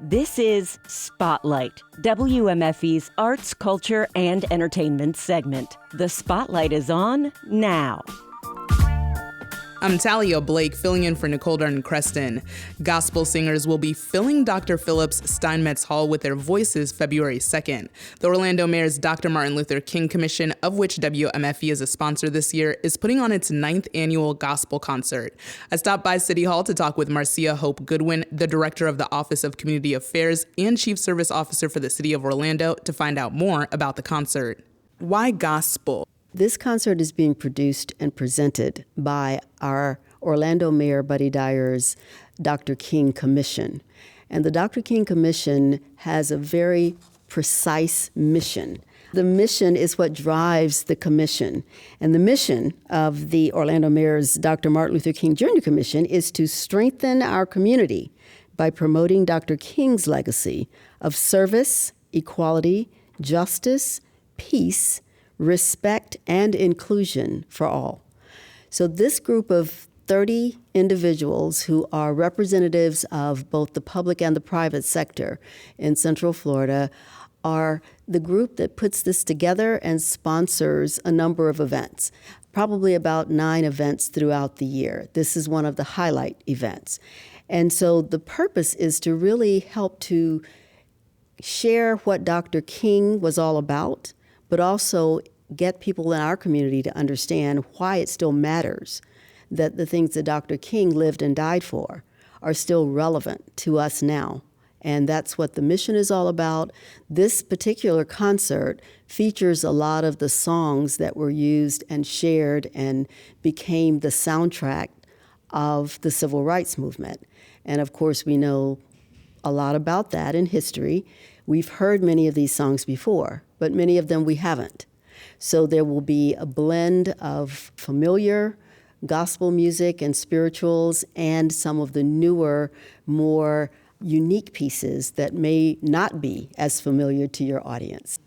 This is Spotlight, WMFE's arts, culture, and entertainment segment. The spotlight is on now. I'm Talia Blake, filling in for Nicole Darden-Creston. Gospel singers will be filling Dr. Phillips' Steinmetz Hall with their voices February 2nd. The Orlando Mayor's Dr. Martin Luther King Commission, of which WMFE is a sponsor this year, is putting on its 9th annual gospel concert. I stopped by City Hall to talk with Marcia Hope Goodwin, the director of the Office of Community Affairs and Chief Service Officer for the City of Orlando, to find out more about the concert. Why gospel? This concert is being produced and presented by our Orlando Mayor Buddy Dyer's Dr. King Commission. And the Dr. King Commission has a very precise mission. The mission is what drives the commission. And the mission of the Orlando Mayor's Dr. Martin Luther King Jr. Commission is to strengthen our community by promoting Dr. King's legacy of service, equality, justice, peace, respect, and inclusion for all. So this group of 30 individuals who are representatives of both the public and the private sector in Central Florida are the group that puts this together and sponsors a number of events, probably about 9 events throughout the year. This is one of the highlight events. And so the purpose is to really help to share what Dr. King was all about, but also get people in our community to understand why it still matters that the things that Dr. King lived and died for are still relevant to us now. And that's what the mission is all about. This particular concert features a lot of the songs that were used and shared and became the soundtrack of the civil rights movement. And of course, we know a lot about that in history. We've heard many of these songs before, but many of them we haven't. So there will be a blend of familiar gospel music and spirituals and some of the newer, more unique pieces that may not be as familiar to your audience.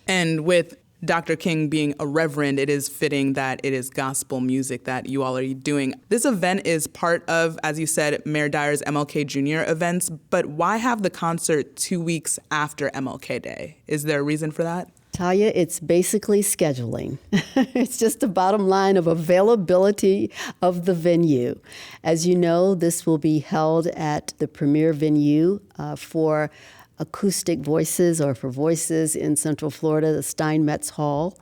And with Dr. King being a reverend, it is fitting that it is gospel music that you all are doing. This event is part of, as you said, Mayor Dyer's MLK Jr. events, but why have the concert 2 weeks after MLK Day? Is there a reason for that? Talia, it's basically scheduling. It's just the bottom line of availability of the venue. As you know, this will be held at the premier venue for acoustic voices or for voices in Central Florida, the Steinmetz Hall.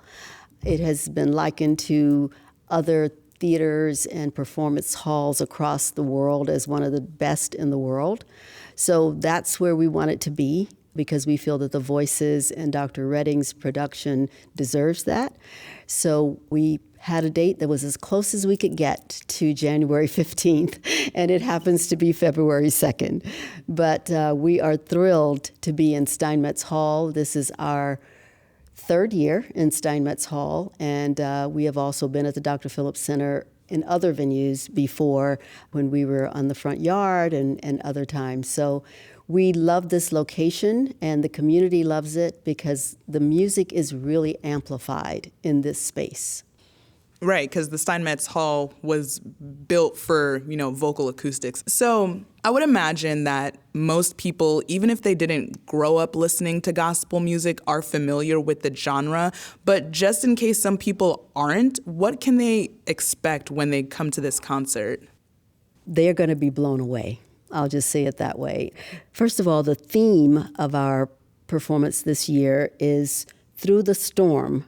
It has been likened to other theaters and performance halls across the world as one of the best in the world. So that's where we want it to be, because we feel that the voices and Dr. Redding's production deserves that. So we had a date that was as close as we could get to January 15th, and it happens to be February 2nd. But we are thrilled to be in Steinmetz Hall. This is our 3rd year in Steinmetz Hall, and we have also been at the Dr. Phillips Center in other venues before, when we were on the front yard and other times. So we love this location, and the community loves it because the music is really amplified in this space. Right, because the Steinmetz Hall was built for, vocal acoustics. So I would imagine that most people, even if they didn't grow up listening to gospel music, are familiar with the genre. But just in case some people aren't, what can they expect when they come to this concert? They're going to be blown away. I'll just say it that way. First of all, the theme of our performance this year is Through the Storm,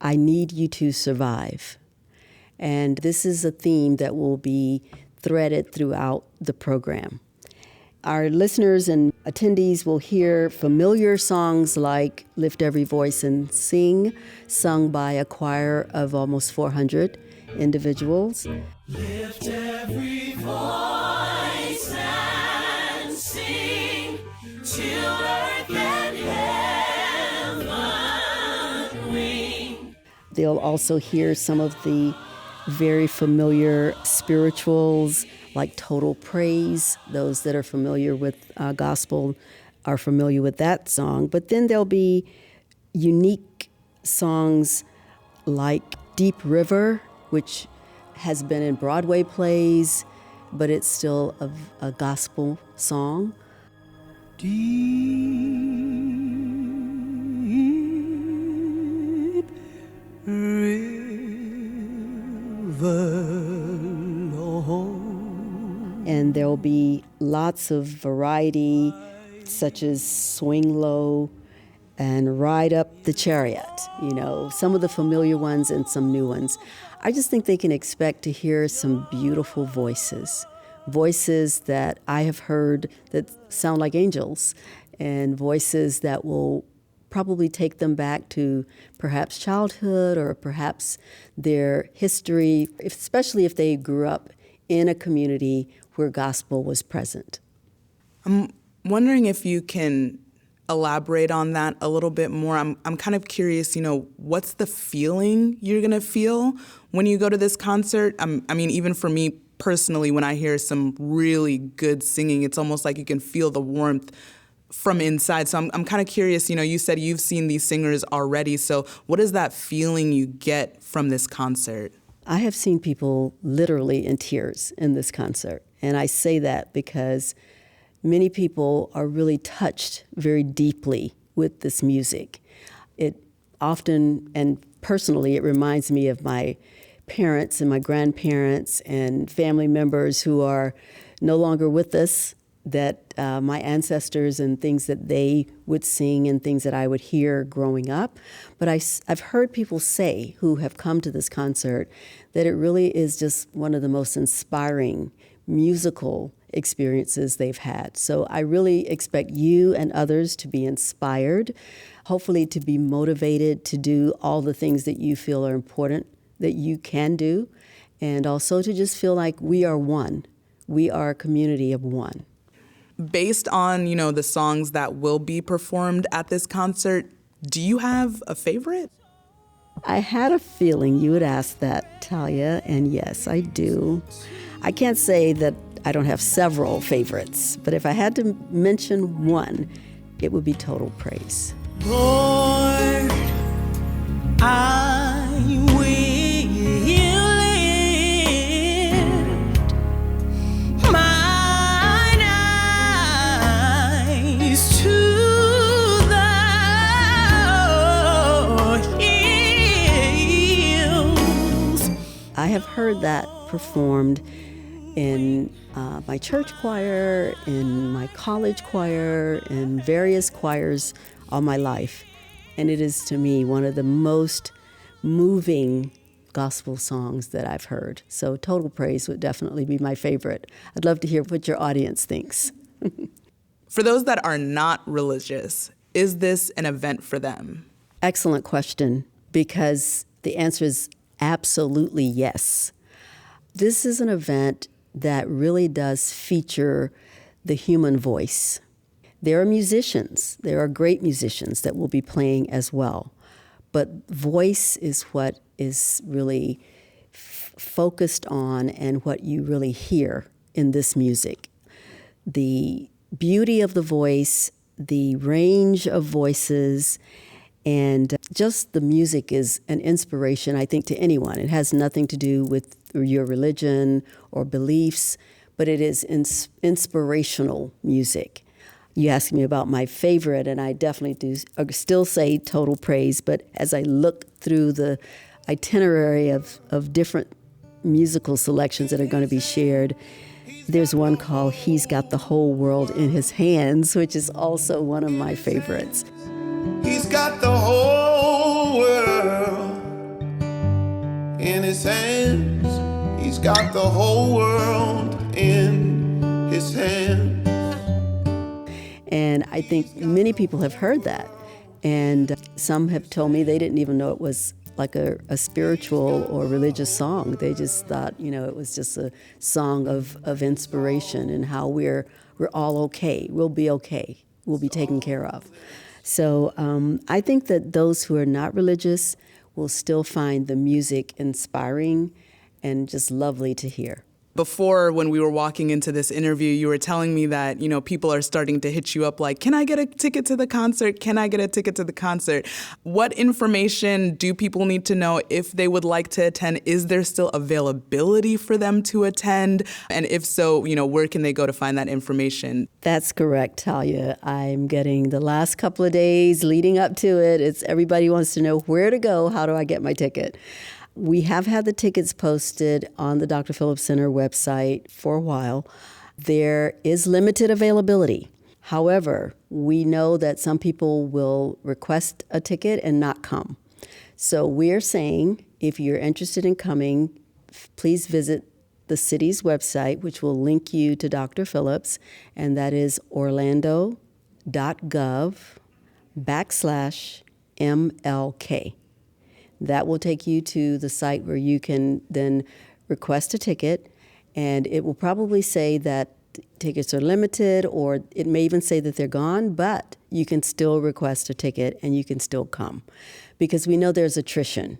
I Need You to Survive. And this is a theme that will be threaded throughout the program. Our listeners and attendees will hear familiar songs like Lift Every Voice and Sing, sung by a choir of almost 400 individuals. Lift every voice and sing till earth and heaven ring. They'll also hear some of the very familiar spirituals like Total Praise. Those that are familiar with gospel are familiar with that song. But then there'll be unique songs like Deep River, which has been in Broadway plays, but it's still a gospel song. deep river long. And there will be lots of variety, such as Swing Low and Ride Up the Chariot, you know, some of the familiar ones and some new ones. I just think they can expect to hear some beautiful voices, voices that I have heard that sound like angels, and voices that will probably take them back to perhaps childhood or perhaps their history, especially if they grew up in a community where gospel was present. I'm wondering if you can elaborate on that a little bit more. I'm kind of curious, you know, what's the feeling you're going to feel when you go to this concert? I mean, even for me personally, when I hear some really good singing, it's almost like you can feel the warmth from inside. So I'm kind of curious, you know, you said you've seen these singers already. So what is that feeling you get from this concert? I have seen people literally in tears in this concert. And I say that because many people are really touched very deeply with this music. It often, and personally, it reminds me of my parents and my grandparents and family members who are no longer with us, that my ancestors and things that they would sing and things that I would hear growing up. But I've heard people say who have come to this concert that it really is just one of the most inspiring musical experiences they've had. So I really expect you and others to be inspired, hopefully to be motivated to do all the things that you feel are important that you can do, and also to just feel like we are one. We are a community of one. Based on, you know, the songs that will be performed at this concert, do you have a favorite? I had a feeling you would ask that, Talia, and yes, I do. I can't say that I don't have several favorites, but if I had to mention one, it would be Total Praise. Lord, I will lift mine eyes to the hills. I have heard that performed in my church choir, in my college choir, in various choirs all my life. And it is, to me, one of the most moving gospel songs that I've heard. So Total Praise would definitely be my favorite. I'd love to hear what your audience thinks. For those that are not religious, is this an event for them? Excellent question, because the answer is absolutely yes. This is an event that really does feature the human voice. There are musicians, there are great musicians that will be playing as well, but voice is what is really focused on and what you really hear in this music. The beauty of the voice, the range of voices, and just the music is an inspiration, I think, to anyone. It has nothing to do with your religion or beliefs, but it is inspirational music. You asked me about my favorite, and I definitely do still say Total Praise, but as I look through the itinerary of different musical selections that are going to be shared, there's one called He's Got the Whole World in His Hands, which is also one of my favorites. He's got the whole world in his hands. He's got the whole world in his hands. And I think many people have heard that. And some have told me they didn't even know it was like a spiritual or religious song. They just thought, you know, it was just a song of inspiration and how we're all okay. We'll be okay. We'll be taken care of. So I think that those who are not religious will still find the music inspiring and just lovely to hear. Before, when we were walking into this interview, you were telling me that, people are starting to hit you up like, can I get a ticket to the concert? Can I get a ticket to the concert? What information do people need to know if they would like to attend? Is there still availability for them to attend? And if so, where can they go to find that information? That's correct, Talia. I'm getting the last couple of days leading up to it. It's everybody wants to know where to go. How do I get my ticket? We have had the tickets posted on the Dr. Phillips Center website for a while. There is limited availability. However, we know that some people will request a ticket and not come. So we're saying if you're interested in coming, please visit the city's website, which will link you to Dr. Phillips, and that is orlando.gov/MLK. That will take you to the site where you can then request a ticket, and it will probably say that tickets are limited, or it may even say that they're gone, but you can still request a ticket and you can still come, because we know there's attrition.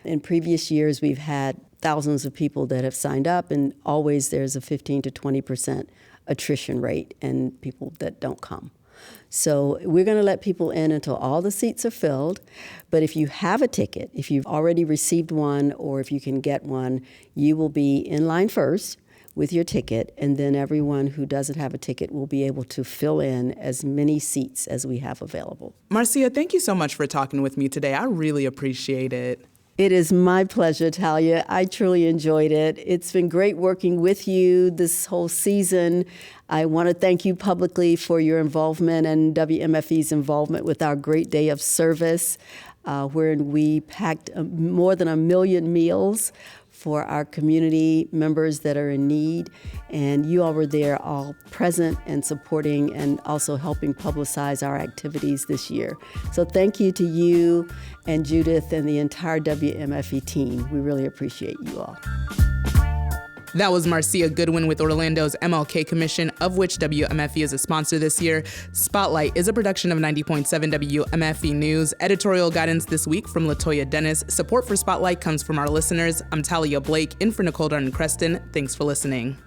In previous years, we've had thousands of people that have signed up, and always there's a 15 to 20% attrition rate and people that don't come. So we're going to let people in until all the seats are filled. But if you have a ticket, if you've already received one, or if you can get one, you will be in line first with your ticket, and then everyone who doesn't have a ticket will be able to fill in as many seats as we have available. Marcia, thank you so much for talking with me today. I really appreciate it. It is my pleasure, Talia. I truly enjoyed it. It's been great working with you this whole season. I want to thank you publicly for your involvement and WMFE's involvement with our Great Day of Service, wherein we packed more than 1 million meals for our community members that are in need. And you all were there, all present and supporting, and also helping publicize our activities this year. So thank you to you and Judith and the entire WMFE team. We really appreciate you all. That was Marcia Goodwin with Orlando's MLK Commission, of which WMFE is a sponsor this year. Spotlight is a production of 90.7 WMFE News. Editorial guidance this week from Latoya Dennis. Support for Spotlight comes from our listeners. I'm Talia Blake, in for Nicole Darden-Creston. Thanks for listening.